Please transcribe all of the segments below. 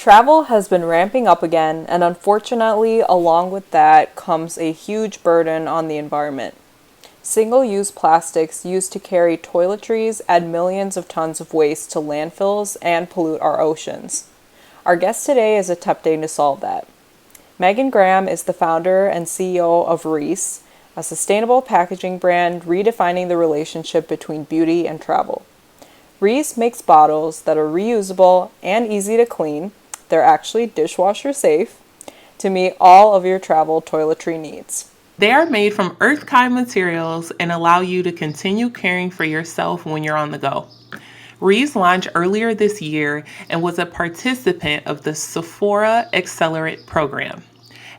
Travel has been ramping up again, and unfortunately, along with that comes a huge burden on the environment. Single use plastics used to carry toiletries add millions of tons of waste to landfills and pollute our oceans. Our guest today is attempting to solve that. Megan Graham is the founder and CEO of Ries, a sustainable packaging brand redefining the relationship between beauty and travel. Ries makes bottles that are reusable and easy to clean. They're actually dishwasher safe to meet all of your travel toiletry needs. They are made from earth kind materials and allow you to continue caring for yourself when you're on the go. Ries launched earlier this year and was a participant of the Sephora Accelerate program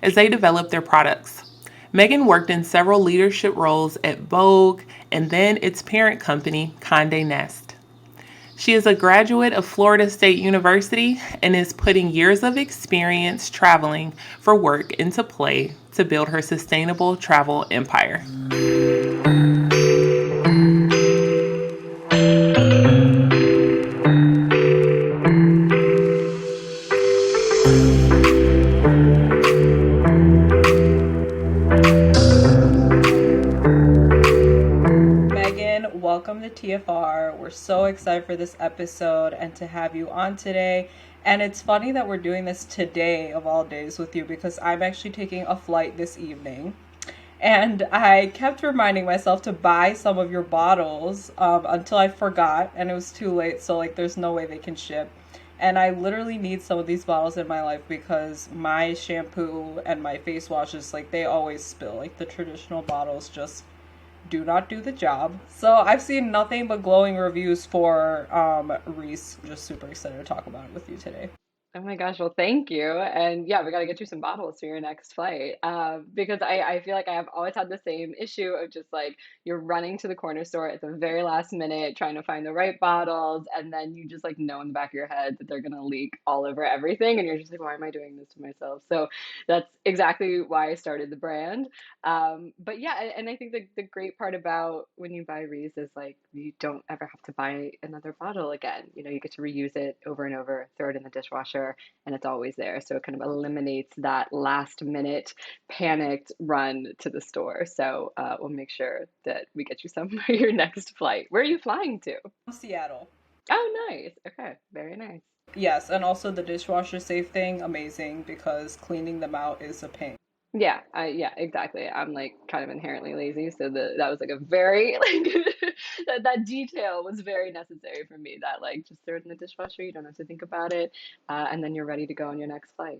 as they developed their products. Megan worked in several leadership roles at Vogue and then its parent company, Condé Nast. She is a graduate of Florida State University and is putting years of experience traveling for work into play to build her sustainable travel empire. Megan, welcome to TFR. We're so excited for this episode and to have you on today. And it's funny that we're doing this today of all days with you because I'm actually taking a flight this evening. And I kept reminding myself to buy some of your bottles until I forgot and it was too late. So, like, there's no way they can ship. And I literally need some of these bottles in my life because my shampoo and my face washes, like, they always spill. Like, the traditional bottles just do not do the job. So I've seen nothing but glowing reviews for Ries. I'm just super excited to talk about it with you today. Oh my gosh, well, thank you. And yeah, we got to get you some bottles for your next flight. Because I feel like I have always had the same issue of just like you're running to the corner store at the very last minute trying to find the right bottles. And then you just like know in the back of your head that they're going to leak all over everything. And you're just like, why am I doing this to myself? So that's exactly why I started the brand. But yeah, and I think the great part about when you buy Reese is like you don't ever have to buy another bottle again. You know, you get to reuse it over and over, throw it in the dishwasher, and it's always there. So it kind of eliminates that last minute panicked run to the store. So we'll make sure that we get you some for your next flight. Where are you flying to? Seattle. Oh, nice. Okay, very nice. Yes, and also the dishwasher safe thing, amazing because cleaning them out is a pain. Yeah, exactly. I'm like kind of inherently lazy, so that was like a very like that detail was very necessary for me. That like just throw it in the dishwasher, you don't have to think about it, and then you're ready to go on your next flight.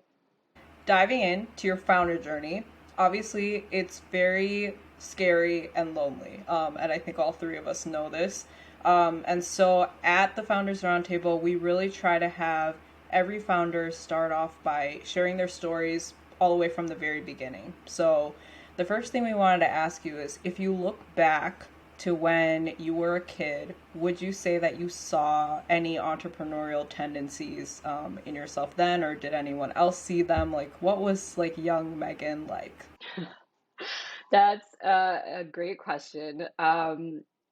Diving into your founder journey, obviously it's very scary and lonely. And I think all three of us know this. And so at the Founders Roundtable, we really try to have every founder start off by sharing their stories all the way from the very beginning. So the first thing we wanted to ask you is if you look back to when you were a kid, would you say that you saw any entrepreneurial tendencies in yourself then, or did anyone else see them? Like, what was like young Megan like? That's a great question.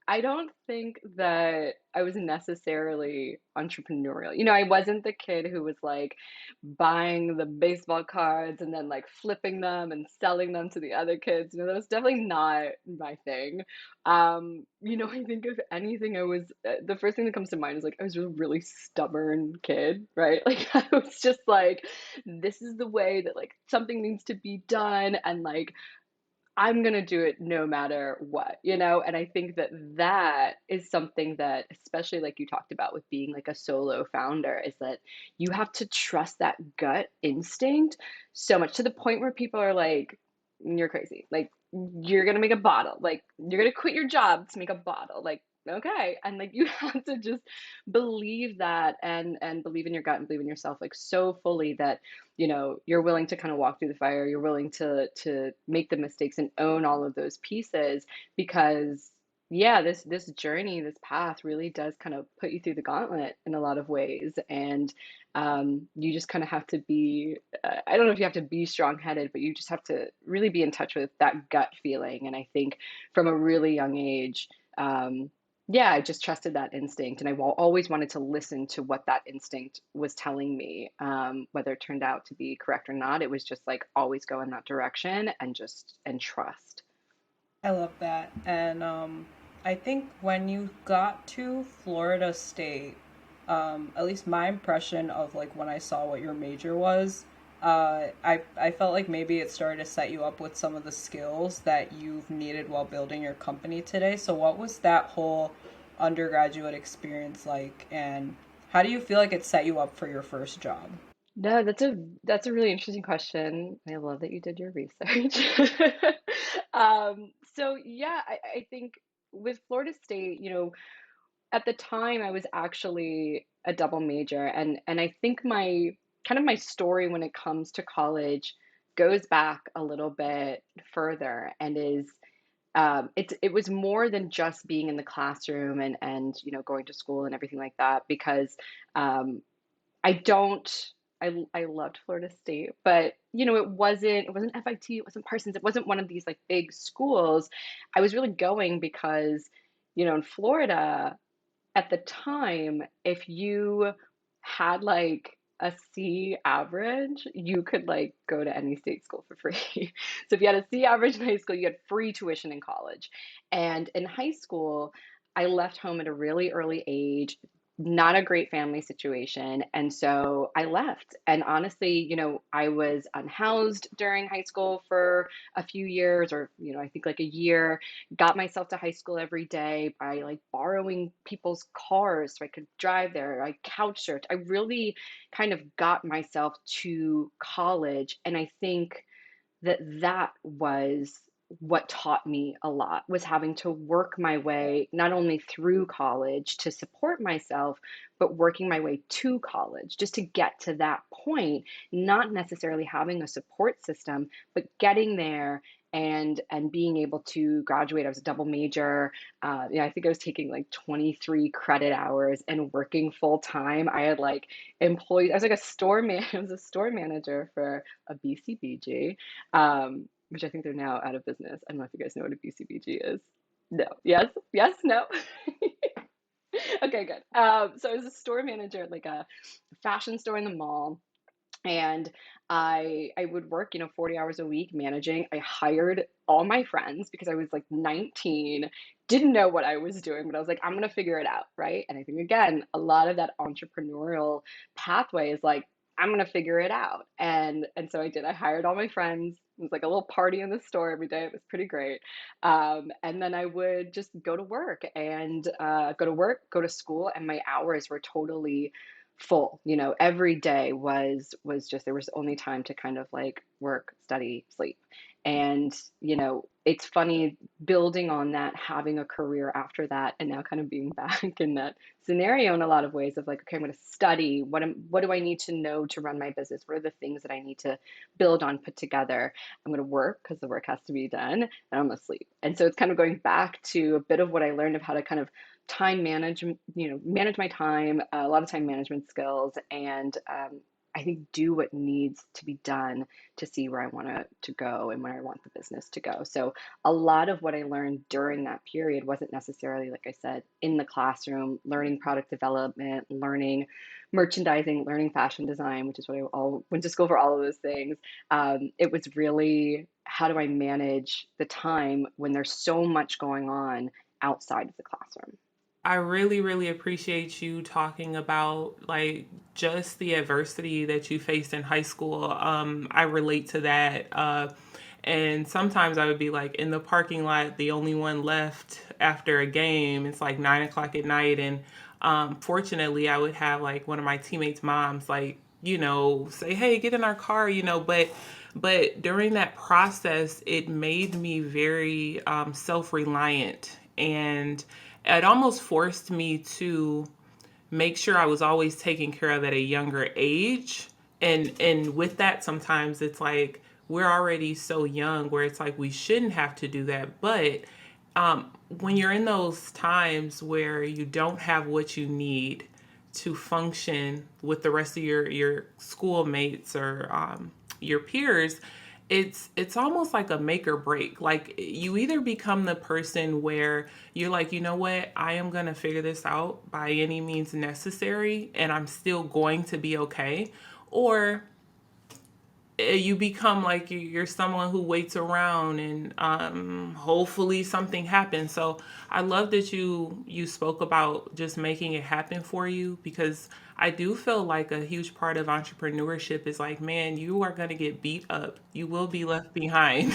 I don't think that I was necessarily entrepreneurial. You know, I wasn't the kid who was like buying the baseball cards and then like flipping them and selling them to the other kids. You know, that was definitely not my thing. I think if anything, the first thing that comes to mind is like I was a really stubborn kid, right? Like I was just like, this is the way that like something needs to be done, and like I'm gonna do it no matter what, you know? And I think that that is something that, especially like you talked about with being like a solo founder, is that you have to trust that gut instinct so much to the point where people are like, you're crazy. Like, you're gonna make a bottle. Like, you're gonna quit your job to make a bottle. Like, okay. And like you have to just believe that and believe in your gut and believe in yourself like so fully that you're willing to kind of walk through the fire, you're willing to make the mistakes and own all of those pieces because yeah, this journey, this path really does kind of put you through the gauntlet in a lot of ways. And you just kind of have to be, I don't know if you have to be strong-headed, but you just have to really be in touch with that gut feeling. And I think from a really young age, um, yeah, I just trusted that instinct, and always wanted to listen to what that instinct was telling me, whether it turned out to be correct or not. It was just like always go in that direction and just and trust. I love that. And I think when you got to Florida State, at least my impression of like when I saw what your major was, I felt like maybe it started to set you up with some of the skills that you've needed while building your company today. So what was that whole undergraduate experience like, and how do you feel like it set you up for your first job? No, that's a really interesting question. I love that you did your research. So yeah, I think with Florida State, at the time I was actually a double major, and I think my kind of my story when it comes to college goes back a little bit further and is it was more than just being in the classroom and going to school and everything like that because um, I don't. I loved Florida State, but it wasn't FIT, it wasn't Parsons, it wasn't one of these like big schools. I was really going because in Florida at the time, if you had like a C average, you could like go to any state school for free. So if you had a C average in high school, you had free tuition in college. And in high school, I left home at a really early age, not a great family situation. And so I left. And honestly, I was unhoused during high school for a few years, or, I think like a year. Got myself to high school every day by like borrowing people's cars so I could drive there. I couch surfed. I really kind of got myself to college. And I think that was what taught me a lot, was having to work my way not only through college to support myself, but working my way to college just to get to that point, not necessarily having a support system, but getting there and being able to graduate. I was a double major. I think I was taking like 23 credit hours and working full time. I had like employees. I was like a store man. I was a store manager for a BCBG, which I think they're now out of business. I don't know if you guys know what a BCBG is. No. Yes. Yes. No. Okay. Good. So I was a store manager at like a fashion store in the mall, and I would work 40 hours a week managing. I hired all my friends because I was like 19, didn't know what I was doing, but I was like, I'm gonna figure it out, right? And I think again, a lot of that entrepreneurial pathway is like, I'm gonna figure it out. And so I did. I hired all my friends. It was like a little party in the store every day. It was pretty great. And then I would just go to work and go to school, and my hours were totally full. Every day was just, there was only time to kind of like work, study, sleep. And it's funny building on that, having a career after that, and now kind of being back in that scenario in a lot of ways of like, okay, I'm going to study. What do I need to know to run my business? What are the things that I need to build on, put together? I'm going to work because the work has to be done, and I'm going to sleep. And so it's kind of going back to a bit of what I learned of how to kind of time manage, manage my time, a lot of time management skills, and I think do what needs to be done to see where I want to go and where I want the business to go. So a lot of what I learned during that period wasn't necessarily, like I said, in the classroom, learning product development, learning merchandising, learning fashion design, which is what I all went to school for, all of those things. It was really, how do I manage the time when there's so much going on outside of the classroom? I really, really appreciate you talking about like just the adversity that you faced in high school. I relate to that. And sometimes I would be like in the parking lot, the only one left after a game. It's like 9 o'clock at night. And fortunately, I would have like one of my teammates' moms, like, say, hey, get in our car, but during that process, it made me very self reliant, and it almost forced me to make sure I was always taken care of at a younger age. And with that, sometimes it's like we're already so young where it's like we shouldn't have to do that. But when you're in those times where you don't have what you need to function with the rest of your schoolmates or your peers, it's almost like a make or break. Like you either become the person where you're like, you know what, I am going to figure this out by any means necessary and I'm still going to be okay, or you become like you're someone who waits around and hopefully something happens. So I love that you spoke about just making it happen for you, because I do feel like a huge part of entrepreneurship is like, man, you are going to get beat up, you will be left behind.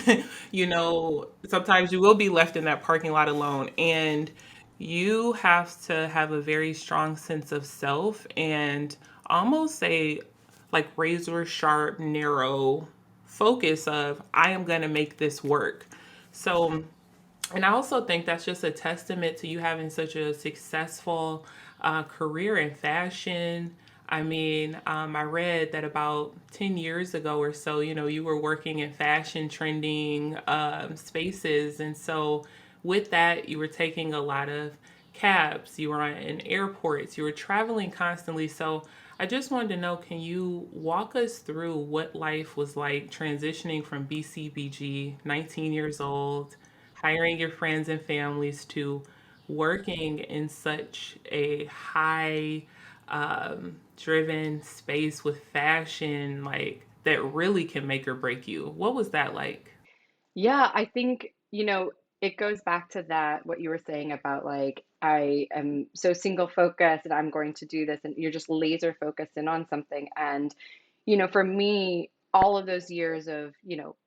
Sometimes you will be left in that parking lot alone, and you have to have a very strong sense of self and almost a like razor sharp, narrow focus of I am going to make this work. So, and I also think that's just a testament to you having such a successful career in fashion. I mean, I read that about 10 years ago or so, you were working in fashion trending spaces. And so, with that, you were taking a lot of cabs, you were in airports, you were traveling constantly. So, I just wanted to know, can you walk us through what life was like transitioning from BCBG, 19 years old, hiring your friends and families, to working in such a high driven space with fashion, like that really can make or break you? What was that like? Yeah, I think, it goes back to that, what you were saying about like, I am so single focused and I'm going to do this, and you're just laser focused in on something. And, for me, all of those years of,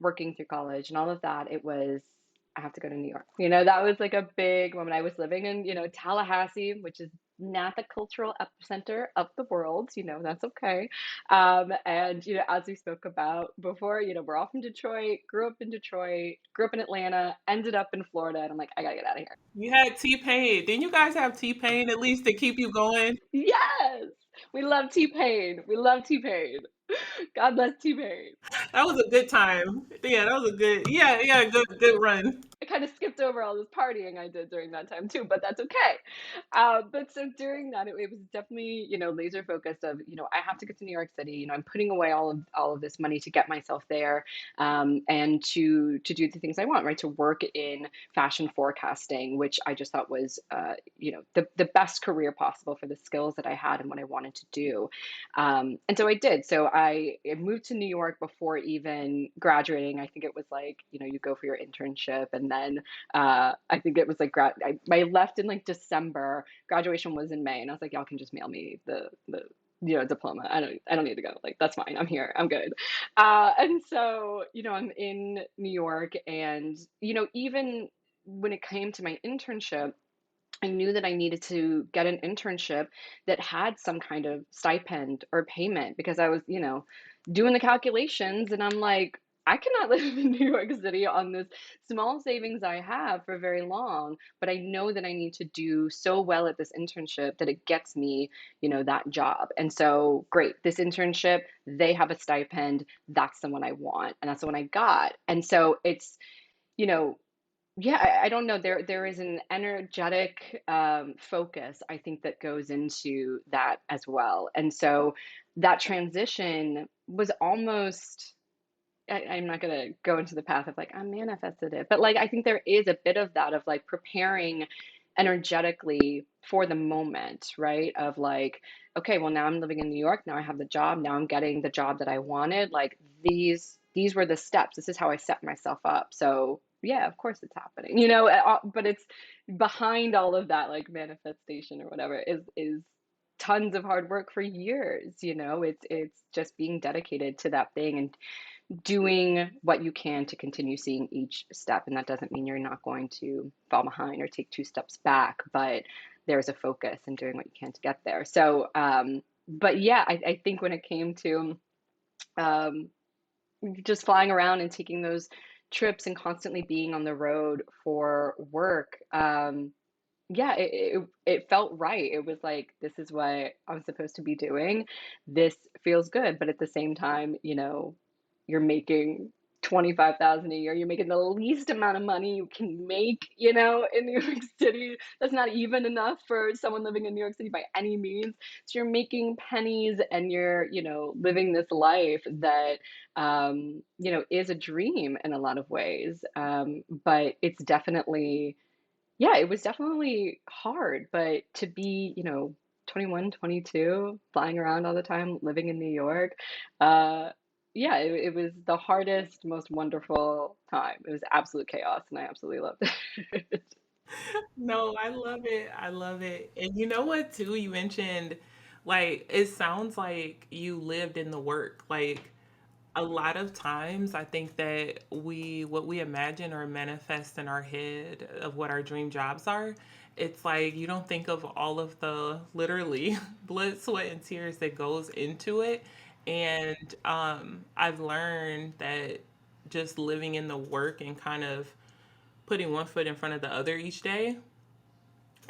working through college and all of that, it was, I have to go to New York. That was like a big moment. I was living in, Tallahassee, which is not the cultural epicenter of the world, that's okay. And, as we spoke about before, we're all from Detroit, grew up in Detroit, grew up in Atlanta, ended up in Florida, and I'm like, I gotta get out of here. You had T Pain. Didn't you guys have T Pain at least to keep you going? Yes, we love T-Pain. We love T-Pain. God bless T-Pain. That was a good time. Yeah, that was a good, yeah, good run. I kind of skipped over all this partying I did during that time too, but that's okay. But so during that, it was definitely, laser focused of, I have to get to New York City. I'm putting away all of this money to get myself there, and to do the things I want, right? To work in fashion forecasting, which I just thought was, the best career possible for the skills that I had and what I wanted to do. And so I did. So I moved to New York before even graduating. I think it was like, you go for your internship, and then I think it was like I left in like December. Graduation was in May, and I was like, y'all can just mail me the diploma. I don't need to go. Like, that's fine. I'm here. I'm good. And so, I'm in New York, and even when it came to my internship, I knew that I needed to get an internship that had some kind of stipend or payment, because I was, doing the calculations, and I'm like, I cannot live in New York City on this small savings I have for very long, but I know that I need to do so well at this internship that it gets me, that job. And so, great, this internship, they have a stipend, that's the one I want, and that's the one I got. And so it's, you know, yeah, I don't know. There is an energetic focus, I think, that goes into that as well. And so that transition was almost, I'm not going to go into the path of like, I manifested it, but like, I think there is a bit of that, of like preparing energetically for the moment, right? Of like, okay, well, now I'm living in New York. Now I have the job. Now I'm getting the job that I wanted. Like, these were the steps. This is how I set myself up. So yeah, of course it's happening, but it's behind all of that, like manifestation or whatever, is tons of hard work for years. It's just being dedicated to that thing and doing what you can to continue seeing each step. And that doesn't mean you're not going to fall behind or take two steps back, but there's a focus in doing what you can to get there. So, but yeah, I think when it came to um, just flying around and taking those trips and constantly being on the road for work, yeah, it felt right. It was like, this is what I'm supposed to be doing. This feels good, but at the same time, you're making 25,000 a year. You're making the least amount of money you can make, in New York City. That's not even enough for someone living in New York City by any means. So you're making pennies and you're, living this life that, is a dream in a lot of ways. But it's definitely, yeah, it was definitely hard. But to be, 21, 22, flying around all the time, living in New York, uh, yeah, it was the hardest, most wonderful time. It was absolute chaos, and I absolutely loved it. No, I love it. I love it. And you know what, too? You mentioned, like, it sounds like you lived in the work. Like, a lot of times, I think that what we imagine or manifest in our head of what our dream jobs are, it's like you don't think of all of the literally blood, sweat, and tears that goes into it. And I've learned that just living in the work and kind of putting one foot in front of the other each day,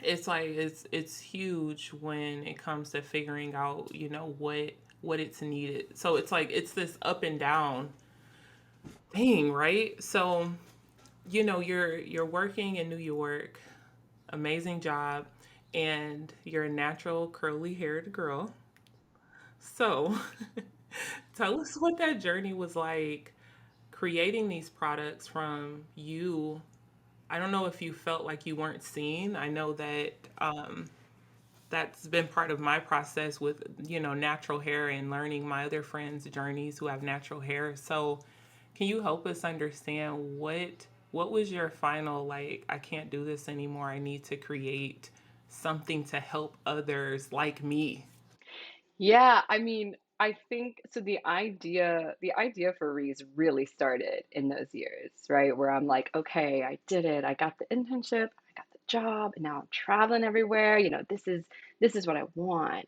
it's like it's huge when it comes to figuring out, what it's needed. So it's like it's this up and down thing, right? So, you're working in New York, amazing job, and you're a natural curly haired girl. So tell us what that journey was like, creating these products from you. I don't know if you felt like you weren't seen. I know that that's been part of my process with, natural hair and learning my other friends' journeys who have natural hair. So can you help us understand what was your final, like, I can't do this anymore. I need to create something to help others like me. Yeah, I mean, I think so the idea for Ries really started in those years, right? Where I'm like, okay, I did it. I got the internship, I got the job, and now I'm traveling everywhere. This is what I want.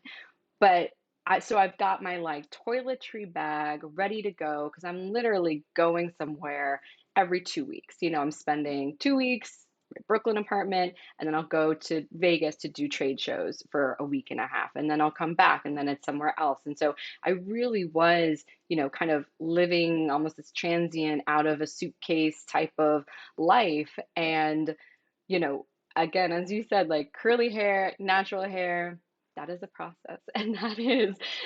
But I've got my like toiletry bag ready to go because I'm literally going somewhere every 2 weeks. I'm spending 2 weeks in my Brooklyn apartment, and then I'll go to Vegas to do trade shows for a week and a half, and then I'll come back, and then it's somewhere else. And so I really was, kind of living almost this transient out of a suitcase type of life. And you know, again, as you said, like curly hair, natural hair, that is a process. And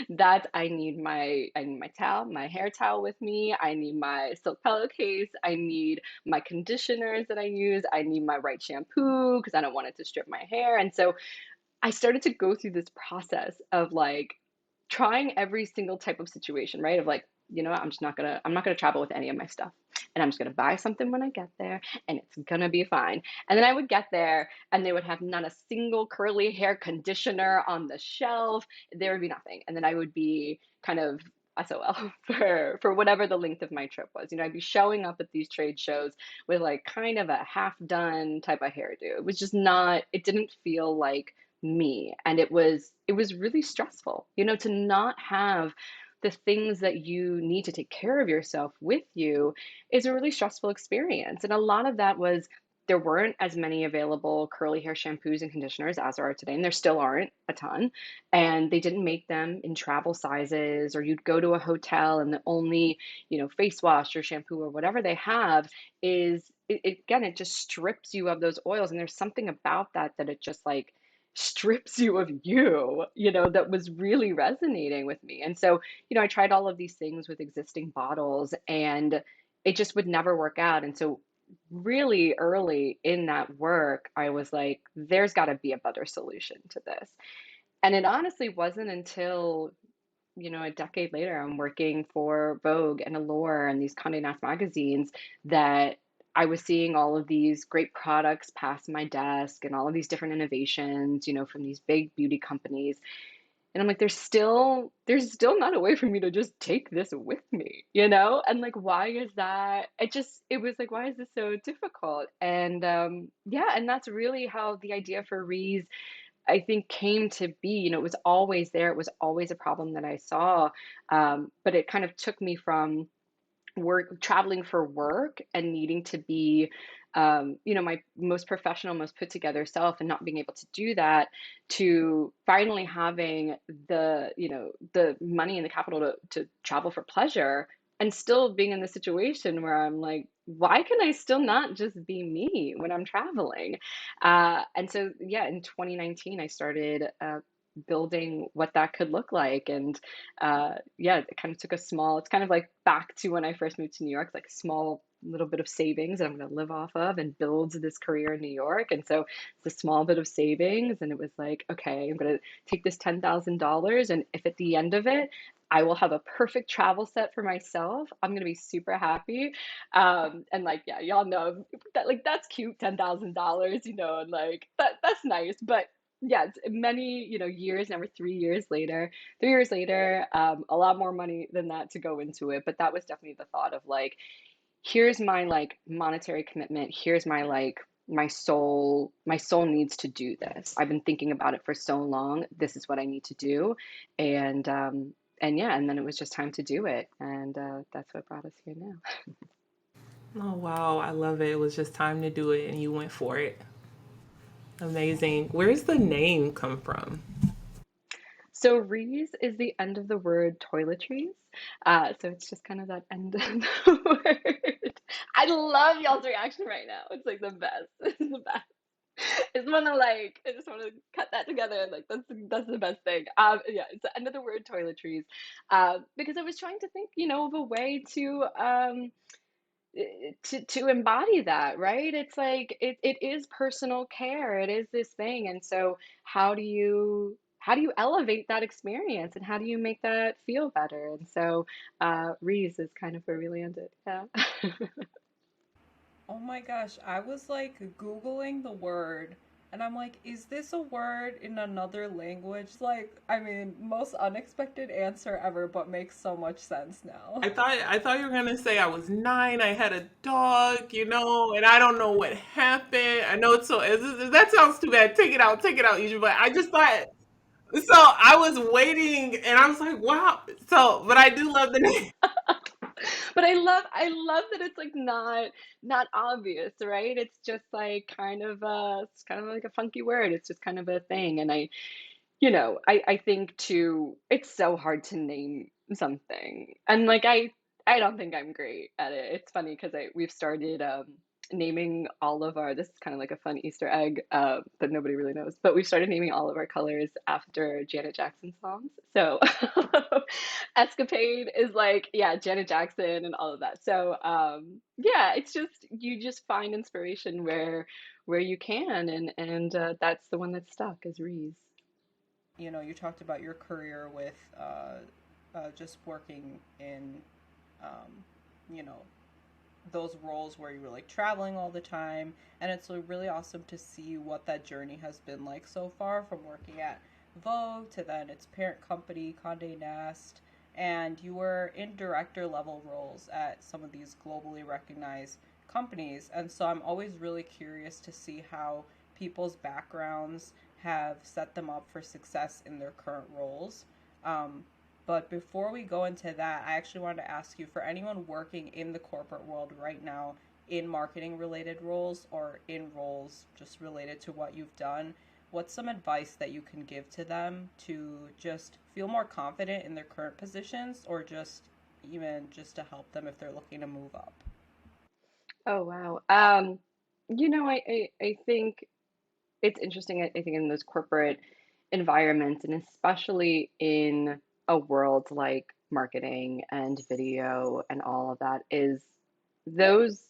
that I need my towel, my hair towel with me. I need my silk pillowcase. I need my conditioners that I use. I need my right shampoo because I don't want it to strip my hair. And so I started to go through this process of like trying every single type of situation, right? Of like, what, I'm not gonna travel with any of my stuff. And I'm just gonna buy something when I get there and it's gonna be fine. And then I would get there and they would have not a single curly hair conditioner on the shelf. There would be nothing. And then I would be kind of SOL for whatever the length of my trip was. I'd be showing up at these trade shows with like kind of a half done type of hairdo. It was just not, it didn't feel like me, and it was really stressful, to not have the things that you need to take care of yourself with you is a really stressful experience. And a lot of that was there weren't as many available curly hair shampoos and conditioners as there are today, and there still aren't a ton. And they didn't make them in travel sizes, or you'd go to a hotel and the only, face wash or shampoo or whatever they have is again, it just strips you of those oils. And there's something about that it just like strips you of you, that was really resonating with me. And so, I tried all of these things with existing bottles and it just would never work out. And so, really early in that work, I was like, there's got to be a better solution to this. And it honestly wasn't until, a decade later, I'm working for Vogue and Allure and these Condé Nast magazines that I was seeing all of these great products pass my desk and all of these different innovations, from these big beauty companies. And I'm like, there's still not a way for me to just take this with me. And like, why is that? It was like, why is this so difficult? And yeah, and that's really how the idea for Rees I think came to be. It was always there. It was always a problem that I saw. But it kind of took me from traveling for work and needing to be, my most professional, most put together self and not being able to do that to finally having the money and the capital to travel for pleasure and still being in the situation where I'm like, why can I still not just be me when I'm traveling? And so, yeah, in 2019, I started building what that could look like. And yeah, it kind of took a small, it's kind of like back to when I first moved to New York, like a small little bit of savings that I'm going to live off of and build this career in New York. And so it's a small bit of savings. And it was like, okay, I'm going to take this $10,000. And if at the end of it, I will have a perfect travel set for myself. I'm gonna be super happy. And like, yeah, y'all know that like that's cute, $10,000, and like that's nice. But yeah, it's many, years, now we're 3 years later. 3 years later, a lot more money than that to go into it. But that was definitely the thought of like, here's my like monetary commitment. Here's my like my soul needs to do this. I've been thinking about it for so long. This is what I need to do. And yeah, and then it was just time to do it. And that's what brought us here now. Oh, wow. I love it. It was just time to do it and you went for it. Amazing. Where's the name come from? So Ries is the end of the word toiletries. So it's just kind of that end of the word. I love y'all's reaction right now. It's like the best. It's the best. I just want to cut that together. Like that's the best thing. Yeah, it's the end of the word toiletries, because I was trying to think, of a way to embody that, right? It's like it is personal care. It is this thing, and so how do you elevate that experience, and how do you make that feel better? And so, Reese is kind of where we landed. Yeah. Oh my gosh, I was like Googling the word and I'm like, is this a word in another language? Like, I mean, most unexpected answer ever, but makes so much sense now. I thought you were gonna say I was 9. I had a dog, and I don't know what happened. I know that sounds too bad. Take it out, usually. But I just thought so. I was waiting, and I was like, wow. So, but I do love the name. But I love that it's like not obvious, right? It's just like it's kind of like a funky word. It's just kind of a thing. And I think too, it's so hard to name something. And like I don't think I'm great at it. It's funny because we've started naming all of our, this is kind of like a fun Easter egg that nobody really knows, but we've started naming all of our colors after Janet Jackson songs. So Escapade is like, yeah, Janet Jackson and all of that. So yeah, it's just you just find inspiration where you can, and that's the one that's stuck is Reese. You talked about your career with just working in, um, you know, those roles where you were like traveling all the time. And it's really awesome to see what that journey has been like so far from working at Vogue to then its parent company, Condé Nast. And you were in director level roles at some of these globally recognized companies. And so I'm always really curious to see how people's backgrounds have set them up for success in their current roles. Um, but before we go into that, I actually wanted to ask you, for anyone working in the corporate world right now in marketing related roles or in roles just related to what you've done, what's some advice that you can give to them to just feel more confident in their current positions, or just even just to help them if they're looking to move up? Oh wow. I think it's interesting. I think in those corporate environments, and especially in a world like marketing and video and all of that, is those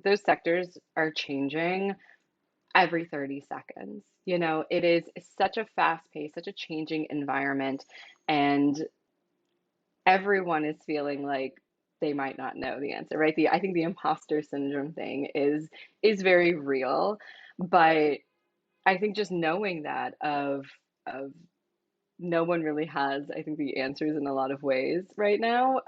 those sectors are changing every 30 seconds. It is such a fast pace, such a changing environment, and everyone is feeling like they might not know the answer, right? I think the imposter syndrome thing is very real, but I think just knowing that of no one really has, I think, the answers in a lot of ways right now.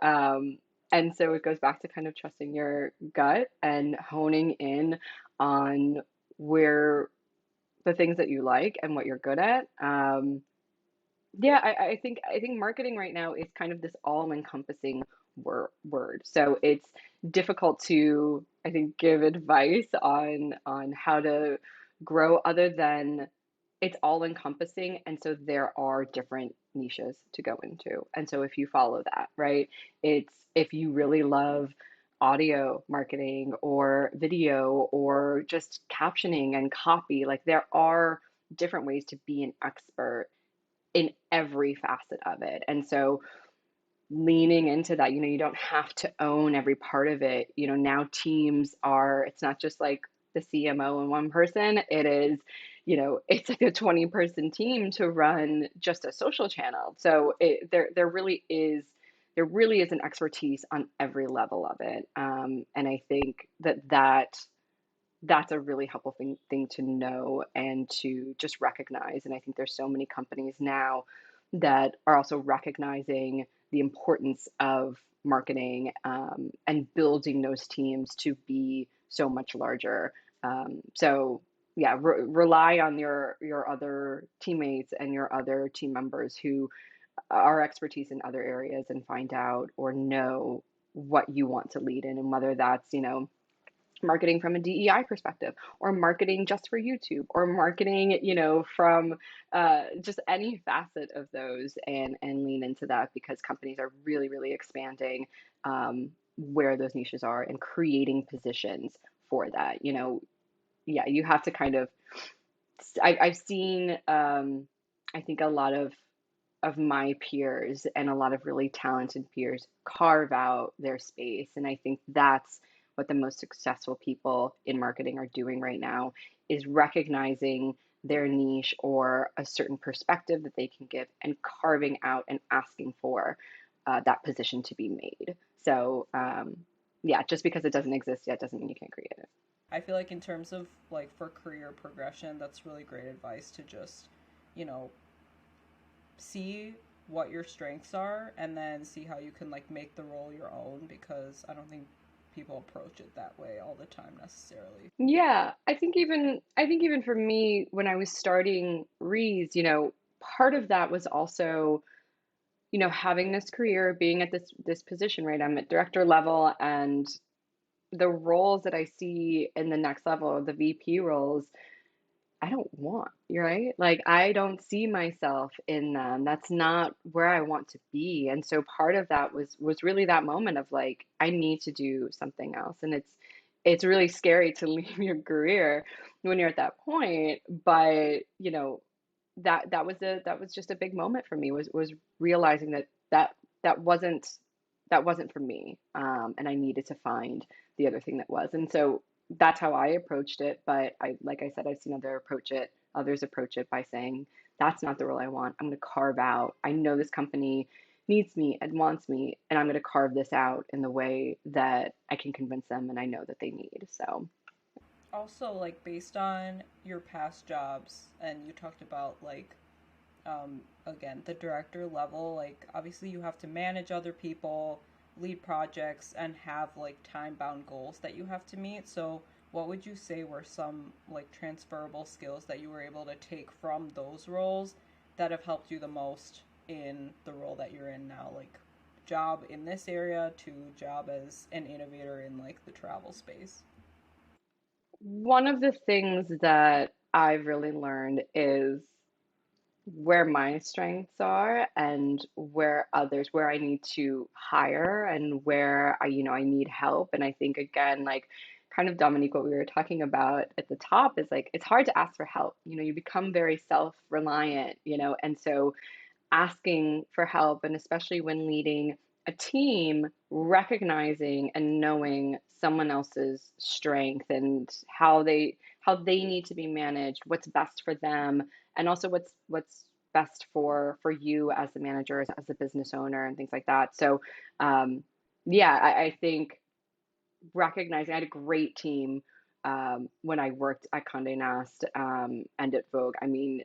And so it goes back to kind of trusting your gut and honing in on where the things that you like and what you're good at. Yeah, I think marketing right now is kind of this all-encompassing word. So it's difficult to, I think, give advice on how to grow other than it's all encompassing. And so there are different niches to go into. And so if you follow that, right, it's if you really love audio marketing or video or just captioning and copy, like there are different ways to be an expert in every facet of it. And so leaning into that, you don't have to own every part of it. Now teams are, it's not just like the CMO and one person. It is, it's like a 20-person team to run just a social channel. So there really is an expertise on every level of it. And I think that's a really helpful thing to know and to just recognize. And I think there's so many companies now that are also recognizing the importance of marketing, and building those teams to be so much larger. So yeah, rely on your other teammates and your other team members who are expertise in other areas, and find out or know what you want to lead in, and whether that's marketing from a DEI perspective, or marketing just for YouTube, or marketing, from just any facet of those, and lean into that, because companies are really, really expanding, where those niches are, and creating positions for that. Yeah, you have to kind of, I've seen, I think a lot of my peers and a lot of really talented peers carve out their space. And I think that's what the most successful people in marketing are doing right now, is recognizing their niche or a certain perspective that they can give, and carving out and asking for that position to be made. So yeah, just because it doesn't exist yet doesn't mean you can't create it. I feel like in terms of like for career progression, that's really great advice to just, you know, see what your strengths are and then see how you can like make the role your own, because I don't think people approach it that way all the time necessarily. Yeah, I think even for me, when I was starting Ries, part of that was also, having this career, being at this position, right? I'm at director level, and the roles that I see in the next level, the VP roles, I don't want, you're right? Like I don't see myself in them. That's not where I want to be. And so part of that was really that moment of like, I need to do something else. And it's really scary to leave your career when you're at that point. But, that was just a big moment for me, was realizing that wasn't that wasn't for me. And I needed to find the other thing that was. And so that's how I approached it. But like I said, I've seen others approach it by saying, that's not the role I want. I'm going to carve out. I know this company needs me and wants me, and I'm going to carve this out in the way that I can convince them and I know that they need. So, Also, like based on your past jobs, and you talked about like again the director level, like obviously you have to manage other people, lead projects, and have like time bound goals that you have to meet. So what would you say were some like transferable skills that you were able to take from those roles that have helped you the most in the role that you're in now, like job in this area to job as an innovator in like the travel space? one of the things that I've really learned is where my strengths are, and where I need to hire, and where I need help. And I think, again, like kind of Dominique, what we were talking about at the top is like, it's hard to ask for help. You become very self-reliant, and so asking for help, and especially when leading a team, recognizing and knowing someone else's strength, and how they need to be managed, what's best for them, and also what's best for you as the manager, as a business owner, and things like that. So yeah, I think recognizing, I had a great team when I worked at Condé Nast, and at Vogue. I mean,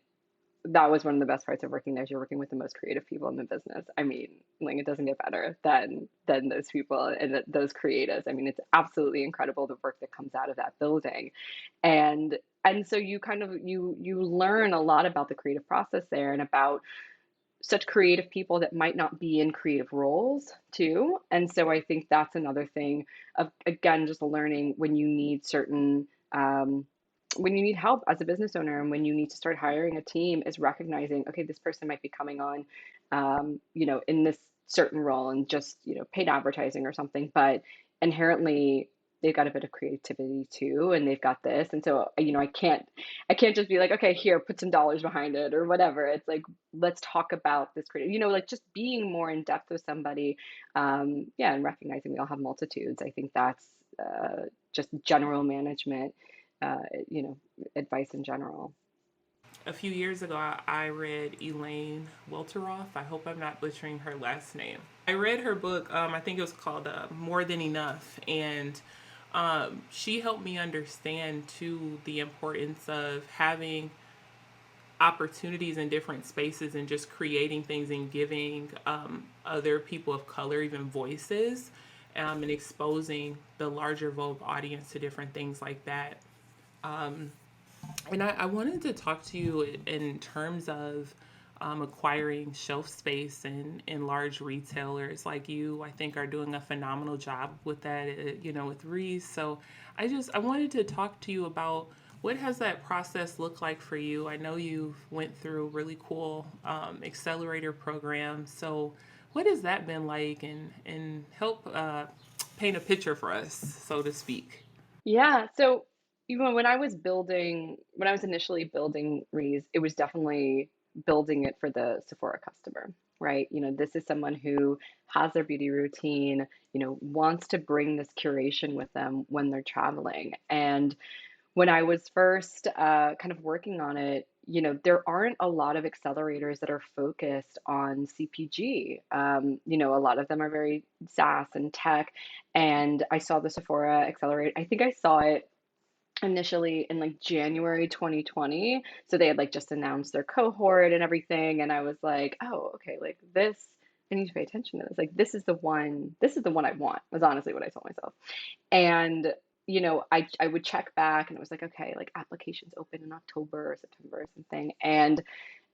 that was one of the best parts of working there, is you're working with the most creative people in the business. I mean, like it doesn't get better than those people and those creatives. I mean, it's absolutely incredible the work that comes out of that building. And so you kind of you learn a lot about the creative process there, and about such creative people that might not be in creative roles too. And so I think that's another thing of, again, just learning when you need certain when you need help as a business owner and when you need to start hiring a team is recognizing, okay, this person might be coming on, in this certain role and just, paid advertising or something, but inherently they've got a bit of creativity too, and they've got this. And so, I can't just be like, okay, here, put some dollars behind it or whatever. It's like, let's talk about this creative, like just being more in depth with somebody. Yeah, and recognizing we all have multitudes. I think that's just general management, uh, you know, advice in general. A few years ago, I read Elaine Welteroth. I hope I'm not butchering her last name. I read her book. I think it was called More Than Enough, and she helped me understand too the importance of having opportunities in different spaces and just creating things and giving other people of color even voices, and exposing the larger Vogue audience to different things like that. And I wanted to talk to you in terms of acquiring shelf space in large retailers like you. I think are doing a phenomenal job with that, with Ries. So I wanted to talk to you about what has that process looked like for you. I know you've went through really cool accelerator programs. So what has that been like, and help paint a picture for us, so to speak. Yeah. So even when I was initially building Rees, it was definitely building it for the Sephora customer, right? This is someone who has their beauty routine, wants to bring this curation with them when they're traveling. And when I was first kind of working on it, there aren't a lot of accelerators that are focused on CPG. A lot of them are very SaaS and tech. And I saw the Sephora Accelerate. I think I saw it initially in like January 2020. So they had like just announced their cohort and everything. And I was like, oh, okay, like this, I need to pay attention to this. Like this is the one I want, was honestly what I told myself. And I would check back and it was like, okay, like applications open in October or September or something. And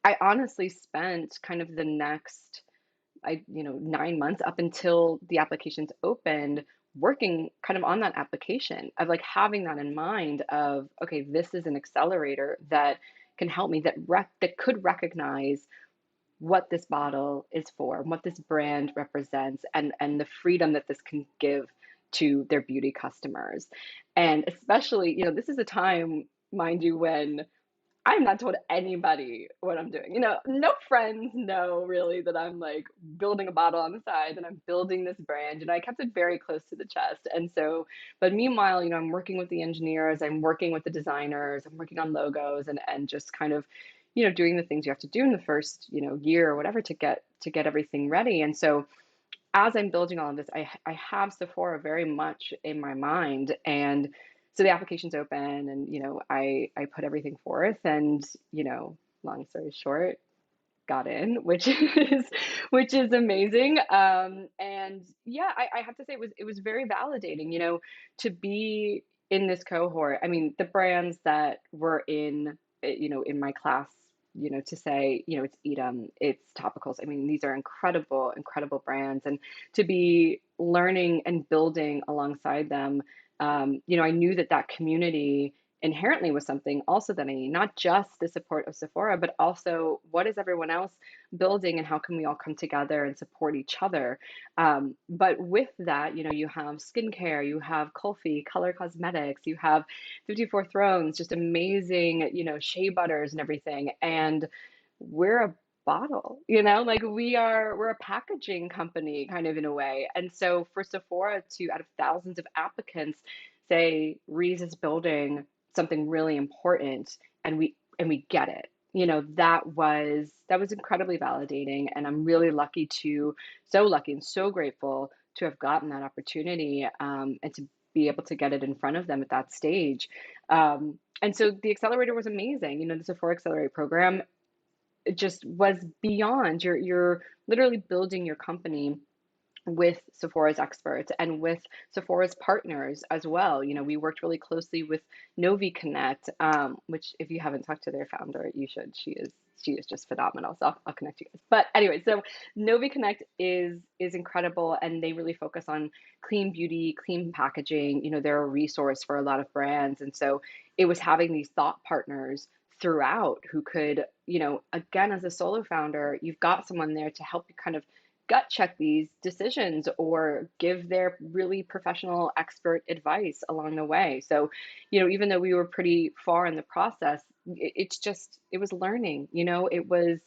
I honestly spent kind of the next 9 months up until the applications opened, working kind of on that application of like having that in mind of, okay, this is an accelerator that can help me, that could recognize what this bottle is for, what this brand represents, and the freedom that this can give to their beauty customers. And especially, this is a time, mind you, when I'm not told anybody what I'm doing. No friends know really that I'm like building a bottle on the side, and I'm building this brand. And I kept it very close to the chest. And so, but meanwhile, I'm working with the engineers, I'm working with the designers, I'm working on logos, and just kind of, doing the things you have to do in the first, year or whatever to get everything ready. And so as I'm building all of this, I have Sephora very much in my mind. And so the application's open, and I put everything forth, and long story short, got in, which is amazing. And yeah, I have to say it was very validating, to be in this cohort. I mean, the brands that were in my class, to say, it's Edam, it's Topicals. I mean, these are incredible, incredible brands, and to be learning and building alongside them, I knew that community inherently was something also that I need, not just the support of Sephora, but also what is everyone else building and how can we all come together and support each other. But with that, you have skincare, you have Kulfi, color cosmetics, you have 54 Thrones, just amazing, shea butters and everything. And we're a bottle, like we're a packaging company kind of in a way. And so for Sephora to, out of thousands of applicants, say Rees is building something really important, and we get it, that was incredibly validating. And I'm really so lucky and so grateful to have gotten that opportunity, and to be able to get it in front of them at that stage. And so the accelerator was amazing. The Sephora Accelerator program, it just was beyond. You're literally building your company with Sephora's experts and with Sephora's partners as well. We worked really closely with Novi Connect, which if you haven't talked to their founder, you should. She is just phenomenal. So I'll connect you guys. But anyway, so Novi Connect is incredible, and they really focus on clean beauty, clean packaging. They're a resource for a lot of brands, and so it was having these thought partners throughout who could, again, as a solo founder, you've got someone there to help you kind of gut check these decisions or give their really professional expert advice along the way. So, even though we were pretty far in the process, it was learning, it was,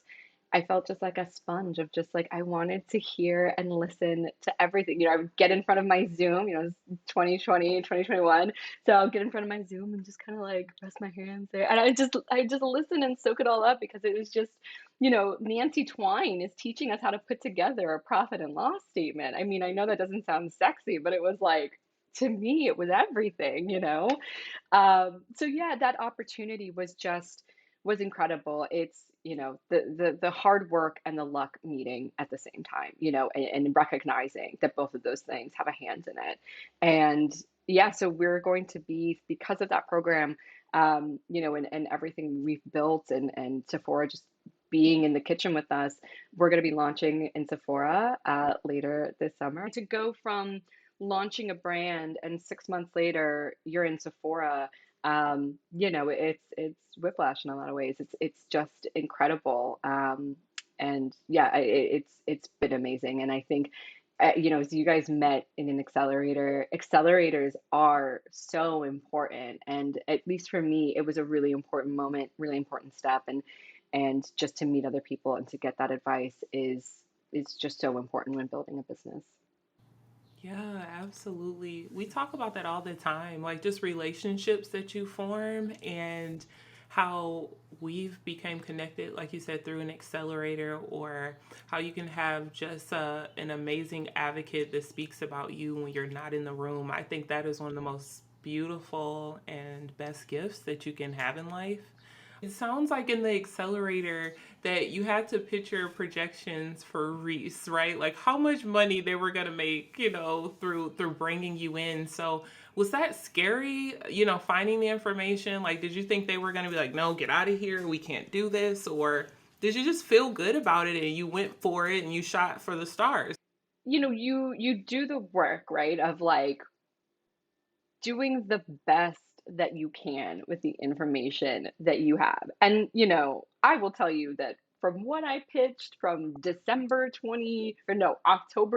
I felt just like a sponge of just like, I wanted to hear and listen to everything. I would get in front of my Zoom, it's 2020, 2021. So I'll get in front of my Zoom and just kind of like rest my hands there. And I just listen and soak it all up because it was just, Nancy Twine is teaching us how to put together a profit and loss statement. I mean, I know that doesn't sound sexy, but it was like, to me, it was everything. So yeah, that opportunity was incredible. It's, the hard work and the luck meeting at the same time, and recognizing that both of those things have a hand in it. And yeah, so we're going to be, because of that program, and everything we've built, and Sephora just being in the kitchen with us, we're going to be launching in Sephora later this summer. To go from launching a brand and 6 months later you're in Sephora, it's whiplash in a lot of ways. It's just incredible. And yeah, it's been amazing. And I think, as you guys met in an accelerator, accelerators are so important. And at least for me, it was a really important moment, really important step. And just to meet other people and to get that advice is just so important when building a business. Yeah, absolutely. We talk about that all the time, like just relationships that you form and how we've become connected, like you said, through an accelerator, or how you can have just an amazing advocate that speaks about you when you're not in the room. I think that is one of the most beautiful and best gifts that you can have in life. It sounds like in the accelerator that you had to picture projections for Ries, right? Like how much money they were gonna make, through bringing you in. So was that scary? Finding the information. Like, did you think they were gonna be like, no, get out of here, we can't do this, or did you just feel good about it and you went for it and you shot for the stars? You do the work, right, of like doing the best that you can with the information that you have. And, I will tell you that from what I pitched from October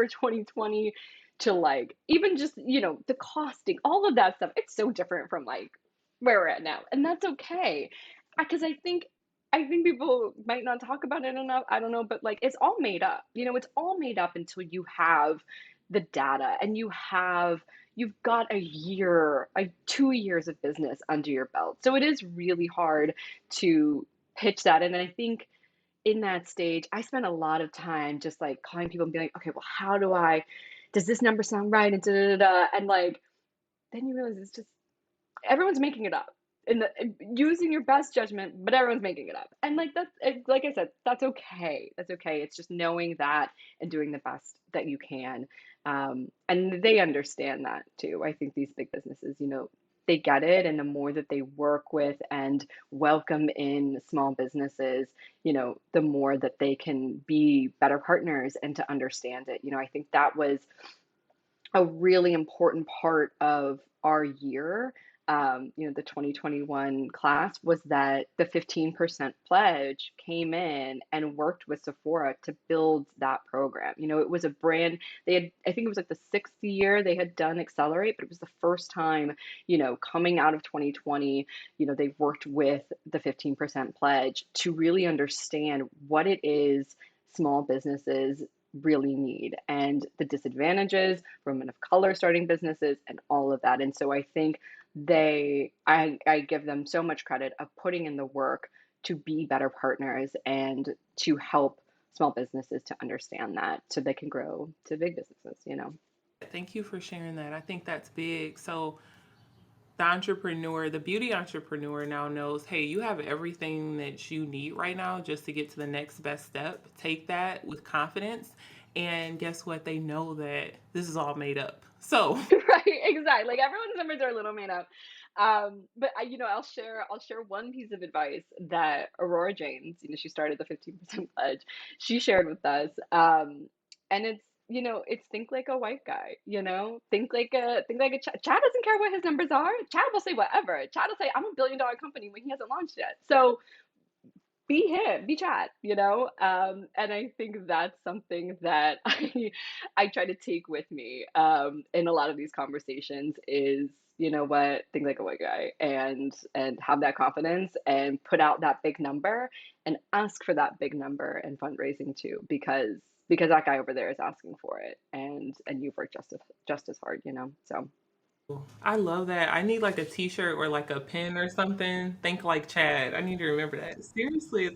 2020 to like even just, the costing, all of that stuff, it's so different from like where we're at now. And that's okay. Because I think people might not talk about it enough. I don't know, but like it's all made up. It's all made up until you have the data and you've got a year, 2 years of business under your belt. So it is really hard to pitch that. And I think in that stage, I spent a lot of time just like calling people and being like, okay, well, does this number sound right? And da da da. Da. And like, then you realize it's just everyone's making it up and using your best judgment, but everyone's making it up. And like like I said, that's okay. That's okay. It's just knowing that and doing the best that you can. And they understand that too. I think these big businesses, they get it. And the more that they work with and welcome in small businesses, the more that they can be better partners and to understand it. I think that was a really important part of our year, the 2021 class, was that the 15% pledge came in and worked with Sephora to build that program. It was a brand, I think it was like the sixth year they had done Accelerate, but it was the first time, coming out of 2020, they've worked with the 15% pledge to really understand what it is small businesses really need and the disadvantages for women of color starting businesses and all of that. And so I think I give them so much credit of putting in the work to be better partners and to help small businesses to understand that so they can grow to big businesses. Thank you for sharing that. I think that's big. So the beauty entrepreneur now knows, hey, you have everything that you need right now just to get to the next best step. Take that with confidence. And guess what? They know that this is all made up. So, Right, exactly. Like everyone's numbers are a little made up. But I'll share one piece of advice that Aurora James, she started the 15% pledge. She shared with us. And it's think like a white guy, think like a Chad doesn't care what his numbers are. Chad will say whatever. Chad will say, I'm a $1 billion company when he hasn't launched yet. So be him, be Chad, and I think that's something that I try to take with me in a lot of these conversations is, you know what, think like a white guy and have that confidence and put out that big number and ask for that big number in fundraising too, because that guy over there is asking for it, and you've worked just as hard, so. I love that. I need like a t-shirt or like a pin or something. Think like Chad. I need to remember that. Seriously,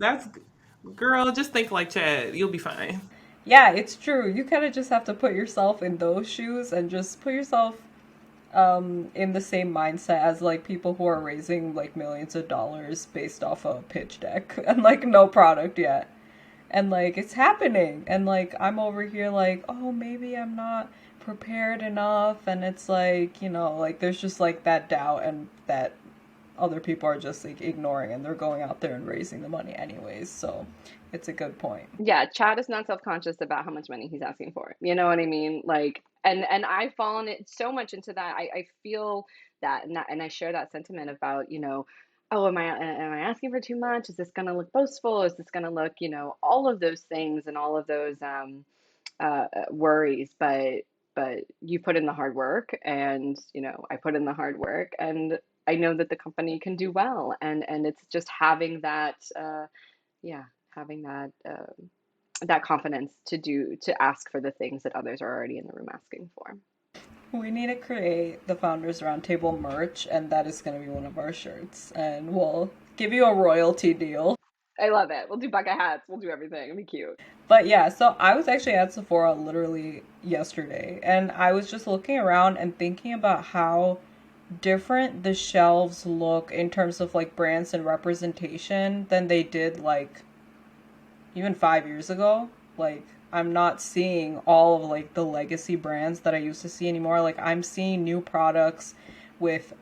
girl, just think like Chad. You'll be fine. Yeah, it's true. You kind of just have to put yourself in those shoes and just put yourself in the same mindset as like people who are raising like millions of dollars based off a pitch deck and like no product yet. And like it's happening. And like I'm over here like, oh, maybe I'm not prepared enough. And it's like, like there's just like that doubt and that other people are just like ignoring and they're going out there and raising the money anyways. So it's a good point. Yeah, Chad is not self-conscious about how much money he's asking for. You know what I mean? Like, and I've fallen it so much into that. I feel that, and I share that sentiment about, oh, am I asking for too much? Is this gonna look boastful? Is this gonna look, all of those things and all of those worries, but you put in the hard work, and I put in the hard work, and I know that the company can do well, and it's just having that, yeah, having that confidence to ask for the things that others are already in the room asking for. We need to create the Founders Roundtable merch, and that is going to be one of our shirts. And we'll give you a royalty deal. I love it. We'll do bucket hats. We'll do everything. It'll be cute. But yeah, so I was actually at Sephora literally yesterday, and I was just looking around and thinking about how different the shelves look in terms of like brands and representation than they did like even 5 years ago. Like, I'm not seeing all of like the legacy brands that I used to see anymore. Like, I'm seeing new products with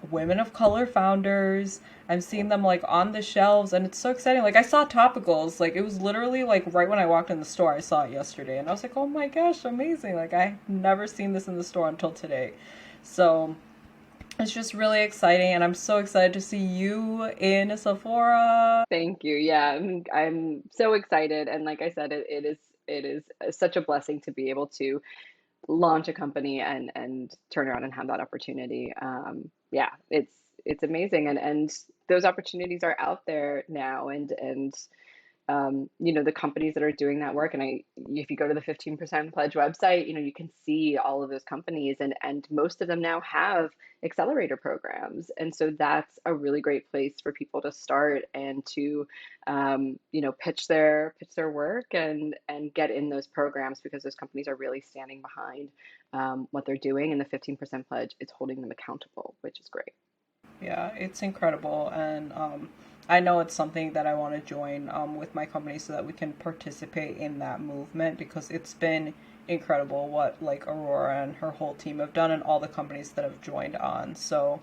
women of color founders. I'm seeing them like on the shelves, and it's so exciting. Like, I saw topicals. Like, it was literally like right when I walked in the store, I saw it yesterday, and I was like, oh my gosh, amazing! Like, I've never seen this in the store until today. So it's just really exciting, and I'm so excited to see you in Sephora. Thank you. Yeah, I'm so excited, and like I said, it is such a blessing to be able to launch a company and turn around and have that opportunity. Yeah, it's amazing, and those opportunities are out there now, and the companies that are doing that work. And if you go to the 15% Pledge website, you can see all of those companies, and most of them now have accelerator programs. And so that's a really great place for people to start and to, pitch their work and get in those programs, because those companies are really standing behind what they're doing. And the 15% Pledge is holding them accountable, which is great. Yeah, it's incredible, and I know it's something that I want to join with my company so that we can participate in that movement because it's been incredible what like Aurora and her whole team have done and all the companies that have joined on. So,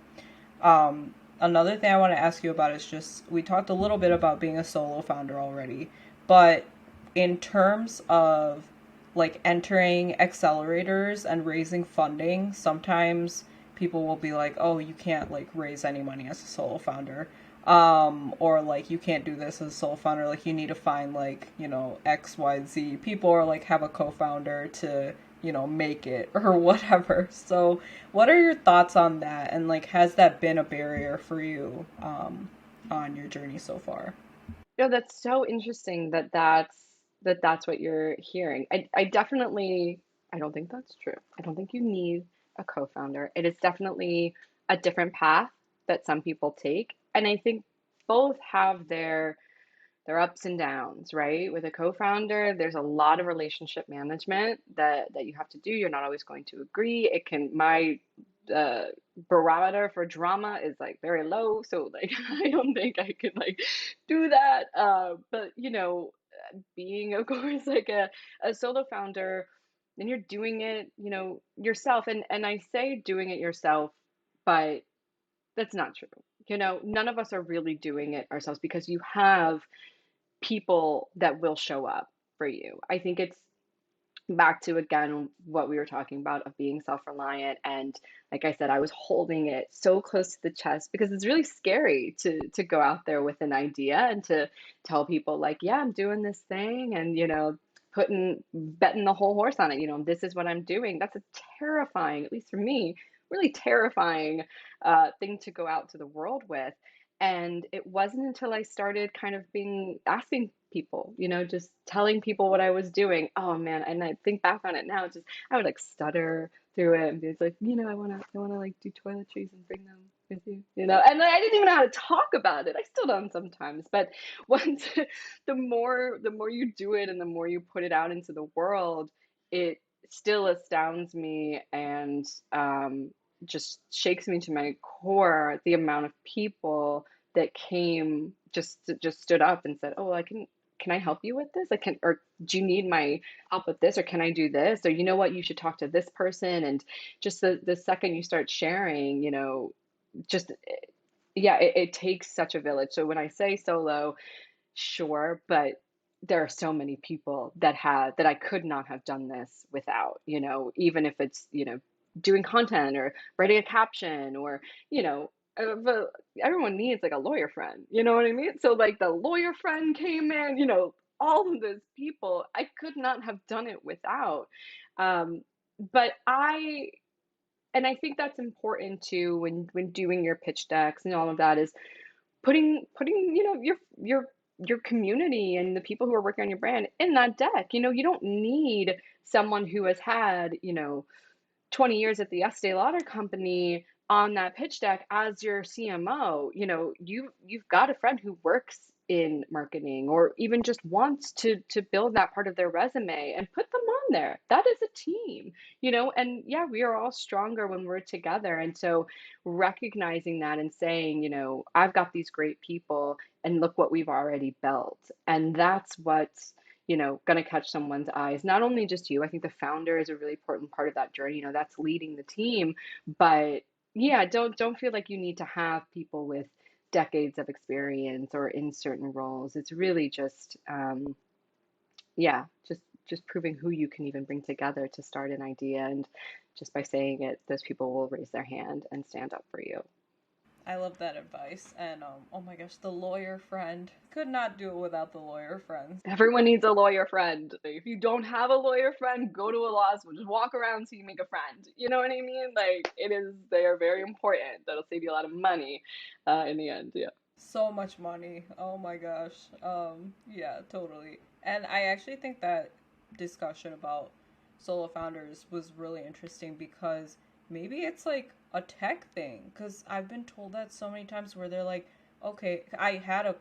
another thing I want to ask you about is just we talked a little bit about being a solo founder already, but in terms of like entering accelerators and raising funding, sometimes people will be like, "Oh, you can't like raise any money as a solo founder." Or like you can't do this as a sole founder, like you need to find like, XYZ people or like have a co-founder to, make it or whatever. So what are your thoughts on that? And like has that been a barrier for you on your journey so far? That's so interesting that that's what you're hearing. I definitely, I don't think that's true. I don't think you need a co-founder. It is definitely a different path that some people take, and I think both have their ups and downs, right? With a co-founder, there's a lot of relationship management that you have to do. You're not always going to agree. My uh, barometer for drama is like very low, so like I don't think I could like do that. But being of course like a solo founder, then you're doing it, yourself. And I say doing it yourself, but that's not true. None of us are really doing it ourselves because you have people that will show up for you. I think it's back to again what we were talking about of being self-reliant, and like I said, I was holding it so close to the chest because it's really scary to go out there with an idea and to tell people like, yeah, I'm doing this thing, and putting betting the whole horse on it. This is what I'm doing. That's a terrifying, at least for me, really terrifying thing to go out to the world with. And it wasn't until I started kind of being asking people, just telling people what I was doing. Oh man, and I think back on it now, just I would like stutter through it and be like, I wanna like do toiletries and bring them with you, and like, I didn't even know how to talk about it. I still don't sometimes, but once the more you do it and the more you put it out into the world, it still astounds me and just shakes me to my core the amount of people that came just stood up and said, "Oh, can I help you with this? Like, or do you need my help with this, or can I do this? Or you know what, you should talk to this person." And just the second you start sharing, just yeah, it takes such a village. So when I say solo, sure, but there are so many people that I could not have done this without, even if it's, doing content or writing a caption or, but everyone needs like a lawyer friend, you know what I mean? So like the lawyer friend came in, all of those people, I could not have done it without. But and I think that's important too when doing your pitch decks and all of that is putting your community and the people who are working on your brand in that deck. You don't need someone who has had 20 years at the Estee Lauder company on that pitch deck as your CMO. You've got a friend who works in marketing or even just wants to build that part of their resume and put them on there. That is a team, and yeah, we are all stronger when we're together. And so recognizing that and saying, I've got these great people and look what we've already built. And that's what's going to catch someone's eyes. Not only just you, I think the founder is a really important part of that journey. That's leading the team, but yeah, don't feel like you need to have people with decades of experience or in certain roles. It's really just yeah, just proving who you can even bring together to start an idea, and just by saying it, those people will raise their hand and stand up for you. I love that advice. And oh my gosh, the lawyer friend. Could not do it without the lawyer friends. Everyone needs a lawyer friend. If you don't have a lawyer friend, go to a law school. Just walk around so you make a friend. You know what I mean? Like they are very important. That'll save you a lot of money in the end. Yeah. So much money. Oh my gosh. Yeah, totally. And I actually think that discussion about solo founders was really interesting because maybe it's like a tech thing. Because I've been told that so many times where they're like, okay, I had a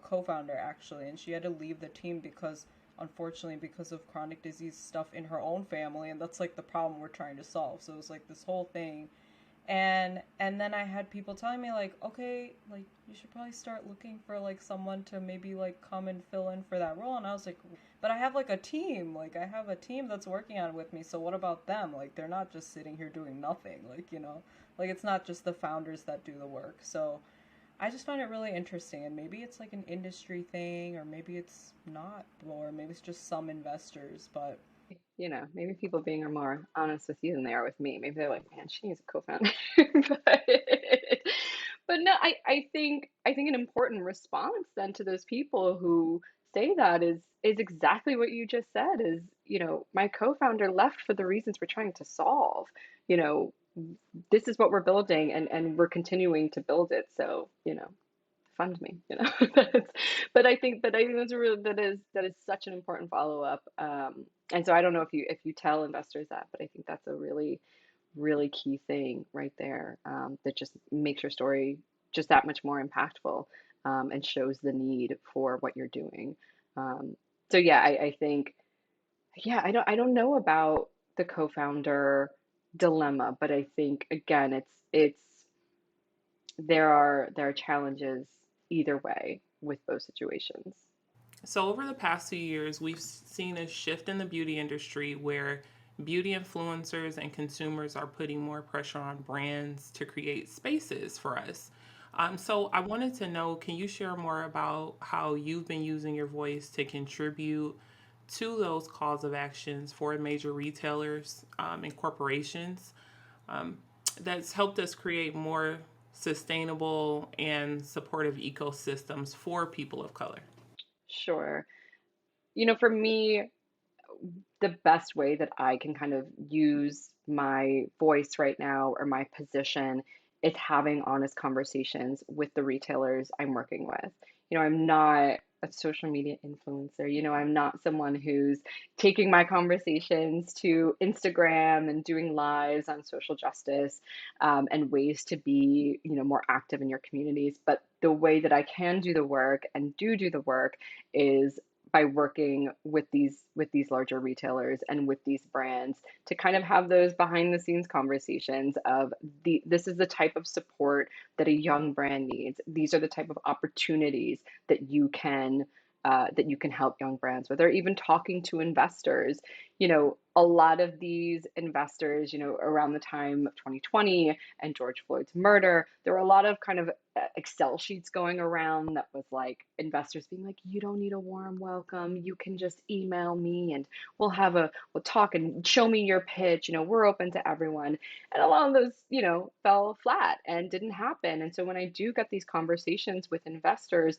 co-founder actually, and she had to leave the team because unfortunately because of chronic disease stuff in her own family, and that's like the problem we're trying to solve. So it was like this whole thing, and then I had people telling me like, okay, like you should probably start looking for like someone to maybe like come and fill in for that role. And I was like, but I have like a team, like I have a team that's working on it with me, so what about them? Like they're not just sitting here doing nothing, like like it's not just the founders that do the work. So I just find it really interesting, and maybe it's like an industry thing, or maybe it's not, or maybe it's just some investors, but Maybe people being are more honest with you than they are with me. Maybe they're like, man, she needs a co-founder. but, but no, I think an important response then to those people who say that is exactly what you just said is, my co-founder left for the reasons we're trying to solve. You know, this is what we're building and we're continuing to build it. So, fund me, but I think that's a really that is such an important follow up. And so I don't know if you tell investors that, but I think that's a really really key thing right there, that just makes your story just that much more impactful, and shows the need for what you're doing. Um, so yeah, I think yeah, I don't know about the co-founder dilemma, but I think again it's there are challenges either way with both situations. So, over the past 2 years, we've seen a shift in the beauty industry where beauty influencers and consumers are putting more pressure on brands to create spaces for us. So, I wanted to know, can you share more about how you've been using your voice to contribute to those calls of actions for major retailers and corporations. Um, that's helped us create more sustainable and supportive ecosystems for people of color. Sure. For me, the best way that I can kind of use my voice right now or my position is having honest conversations with the retailers I'm working with. I'm not a social media influencer. I'm not someone who's taking my conversations to Instagram and doing lives on social justice and ways to be, more active in your communities. But the way that I can do the work and do the work is by working with these larger retailers and with these brands to kind of have those behind the scenes conversations of this is the type of support that a young brand needs. These are the type of opportunities that you can help young brands with, or even talking to investors. A lot of these investors, around the time of 2020 and George Floyd's murder, there were a lot of kind of Excel sheets going around that was like investors being like, you don't need a warm welcome. You can just email me and we'll talk and show me your pitch. We're open to everyone. And a lot of those, fell flat and didn't happen. And so when I do get these conversations with investors,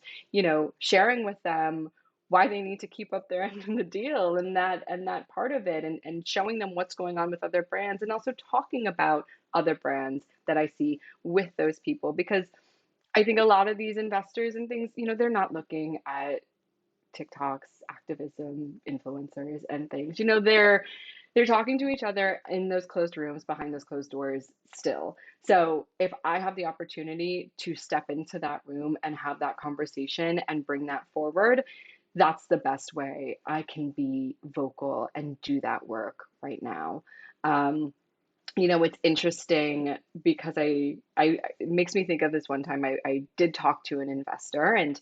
sharing with them why they need to keep up their end of the deal and that part of it, and showing them what's going on with other brands, and also talking about other brands that I see with those people, because I think a lot of these investors and things, they're not looking at TikTok's activism influencers and things. They're talking to each other in those closed rooms behind those closed doors still. So if I have the opportunity to step into that room and have that conversation and bring that forward, that's the best way I can be vocal and do that work right now. Um, it's interesting because it makes me think of this one time I did talk to an investor, and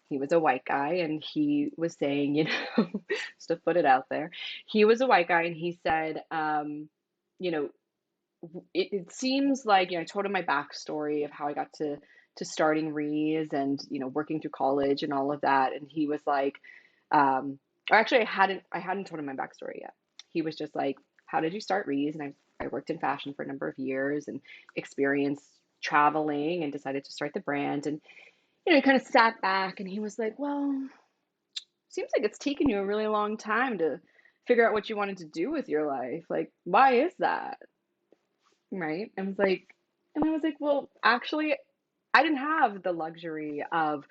he was a white guy, and he was saying, just to put it out there, he was a white guy, and he said, you know, it seems like, I told him my backstory of how I got to starting Ries and, working through college and all of that. And he was like, or actually I hadn't told him my backstory yet. He was just like, how did you start Ries? And I worked in fashion for a number of years and experienced traveling and decided to start the brand. And, he kind of sat back and he was like, well, seems like it's taken you a really long time to figure out what you wanted to do with your life. Like, why is that? Right? And I was like, well, actually, I didn't have the luxury of,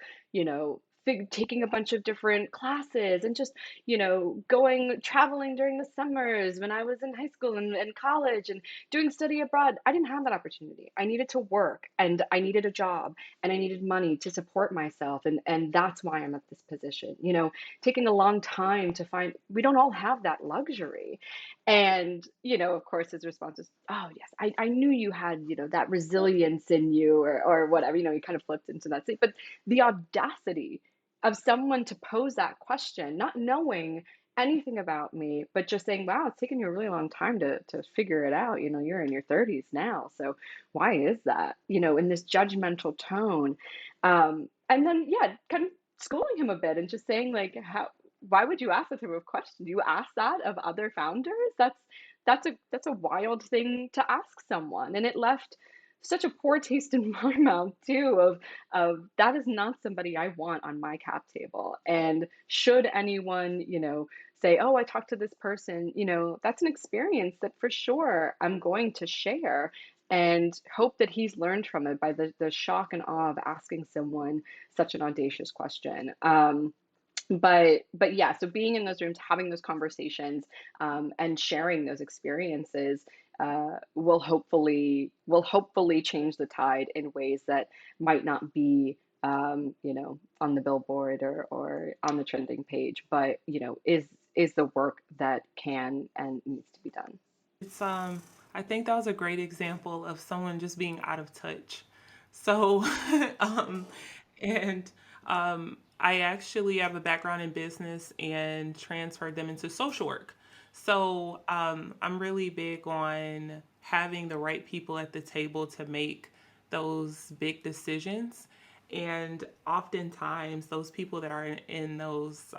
taking a bunch of different classes and just, going traveling during the summers when I was in high school and college and doing study abroad. I didn't have that opportunity. I needed to work and I needed a job and I needed money to support myself. And that's why I'm at this position, taking a long time to find, we don't all have that luxury. And, of course, his response is, oh, yes, I knew you had, that resilience in you or whatever, he kind of flipped into that state. But the audacity of someone to pose that question, not knowing anything about me, but just saying, wow, it's taken you a really long time to figure it out. You're in your 30s now. So why is that, in this judgmental tone? And then, yeah, kind of schooling him a bit and just saying, like, why would you ask that type of question? Do you ask that of other founders? That's a wild thing to ask someone. And it left such a poor taste in my mouth too of that is not somebody I want on my cap table. And should anyone, say, oh, I talked to this person, that's an experience that for sure I'm going to share and hope that he's learned from it by the shock and awe of asking someone such an audacious question. But yeah, so being in those rooms, having those conversations, and sharing those experiences will hopefully change the tide in ways that might not be, on the billboard or on the trending page, but is the work that can and needs to be done. It's I think that was a great example of someone just being out of touch. So um and I actually have a background in business and transferred them into social work. So I'm really big on having the right people at the table to make those big decisions. And oftentimes, those people that are in those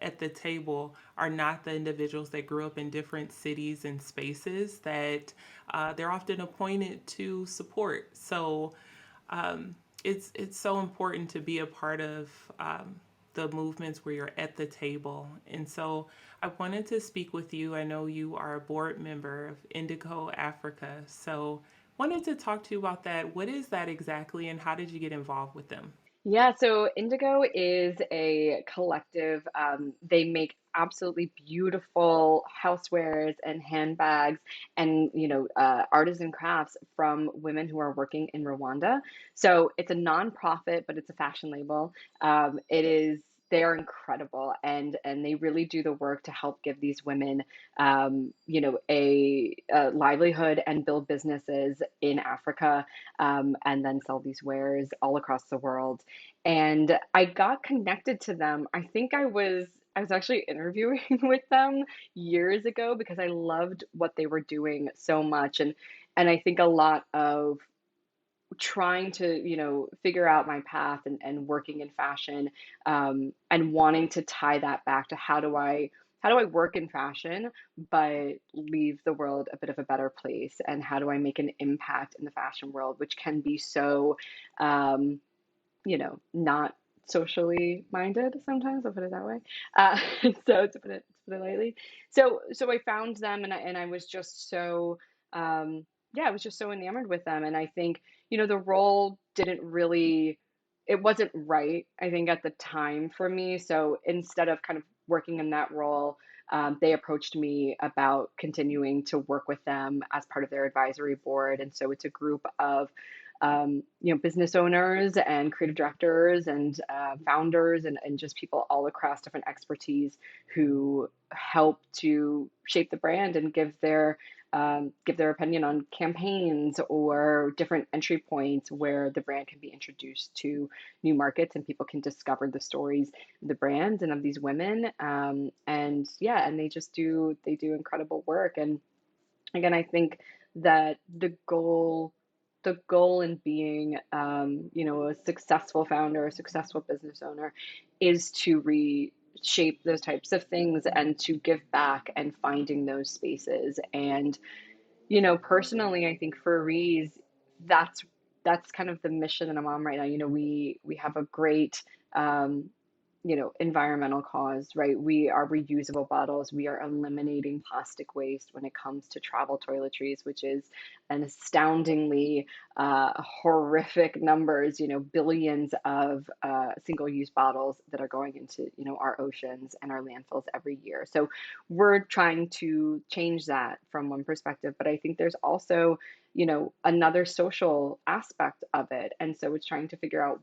at the table are not the individuals that grew up in different cities and spaces that they're often appointed to support. So it's so important to be a part of the movements where you're at the table. And so I wanted to speak with you. I know you are a board member of Indigo Africa. So wanted to talk to you about that. What is that exactly, and how did you get involved with them? Yeah, so Indigo is a collective. They make absolutely beautiful housewares and handbags and, artisan crafts from women who are working in Rwanda. So it's a nonprofit, but it's a fashion label. They are incredible, and they really do the work to help give these women, a livelihood and build businesses in Africa, and then sell these wares all across the world. And I got connected to them. I was actually interviewing with them years ago because I loved what they were doing so much. And I think a lot of trying to, figure out my path and working in fashion, and wanting to tie that back to how do I work in fashion but leave the world a bit of a better place, and how do I make an impact in the fashion world, which can be so, um, not socially minded sometimes. I'll put it that way. Uh, so to put it lightly. So I found them, and I was just so, yeah, I was just so enamored with them. And I think, the role didn't really, it wasn't right, I think, at the time for me. So instead of kind of working in that role, they approached me about continuing to work with them as part of their advisory board. And so it's a group of, business owners and creative directors and founders, and just people all across different expertise who help to shape the brand and give their opinion on campaigns or different entry points where the brand can be introduced to new markets and people can discover the stories of the brands and of these women. And yeah, and they do incredible work. And again, I think that the goal in being, a successful founder, a successful business owner, is to reshape those types of things and to give back and finding those spaces. And personally, I think for Ries, that's that's kind of the mission that I'm on right now. We have a great, environmental cause, right? We are reusable bottles. We are eliminating plastic waste when it comes to travel toiletries, which is an astoundingly horrific numbers, billions of single-use bottles that are going into, our oceans and our landfills every year. So we're trying to change that from one perspective, but I think there's also, another social aspect of it. And so it's trying to figure out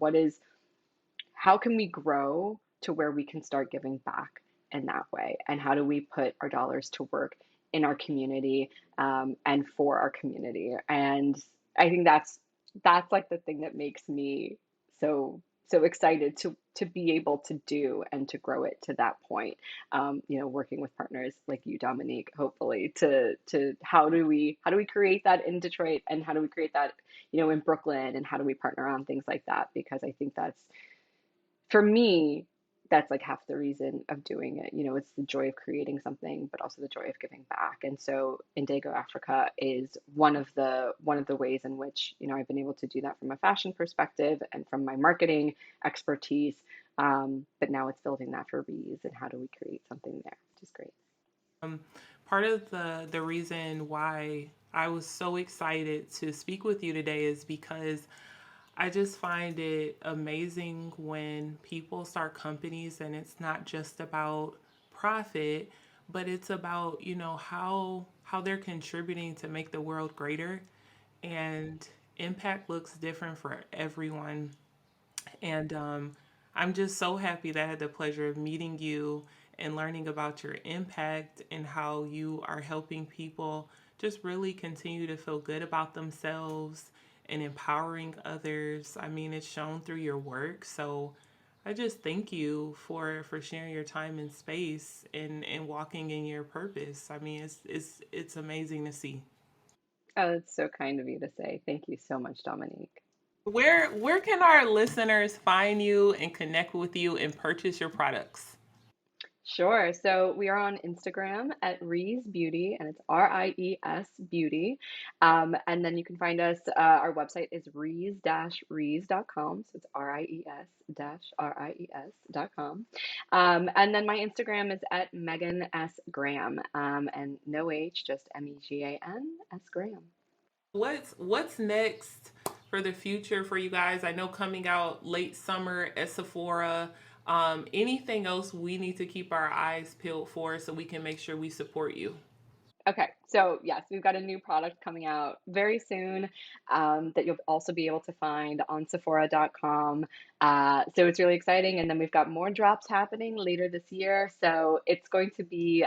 how can we grow to where we can start giving back in that way? And how do we put our dollars to work in our community, and for our community? And I think that's like the thing that makes me so excited to be able to do and to grow it to that point. Working with partners like you, Dominique, hopefully to how do we create that in Detroit, and how do we create that, in Brooklyn, and how do we partner on things like that? Because I think that's, for me, that's like half the reason of doing it. It's the joy of creating something, but also the joy of giving back. And so Indigo Africa is one of the ways in which, I've been able to do that from a fashion perspective and from my marketing expertise. But now it's building that for Bees, and how do we create something there, which is great. Part of the reason why I was so excited to speak with you today is because I just find it amazing when people start companies and it's not just about profit, but it's about, how they're contributing to make the world greater. And impact looks different for everyone. And I'm just so happy that I had the pleasure of meeting you and learning about your impact and how you are helping people just really continue to feel good about themselves and empowering others. I mean, it's shown through your work. So I just thank you for sharing your time and space and walking in your purpose. I mean, it's amazing to see. Oh, that's so kind of you to say. Thank you so much, Dominique. Where can our listeners find you and connect with you and purchase your products? Sure. So we are on Instagram at Ries Beauty, and it's Ries Beauty. And then you can find us, our website is ries-ries.com. So it's ries-ries.com. And then my Instagram is at Megan S. Graham, and no H, just Megan S. Graham. What's next for the future for you guys? I know coming out late summer at Sephora. Anything else we need to keep our eyes peeled for so we can make sure we support you? Okay, so yes, we've got a new product coming out very soon that you'll also be able to find on Sephora.com. So it's really exciting. And then we've got more drops happening later this year. So it's going to be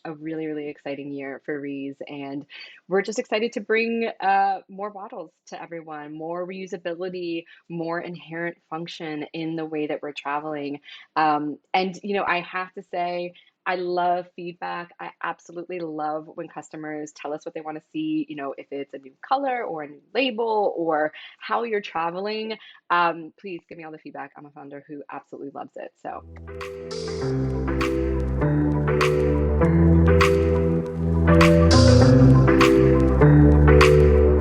a really, really exciting year for Rees. And we're just excited to bring more bottles to everyone, more reusability, more inherent function in the way that we're traveling. And, you know, I have to say, I love feedback. I absolutely love when customers tell us what they want to see, you know, if it's a new color or a new label or how you're traveling. Please give me all the feedback. I'm a founder who absolutely loves it. So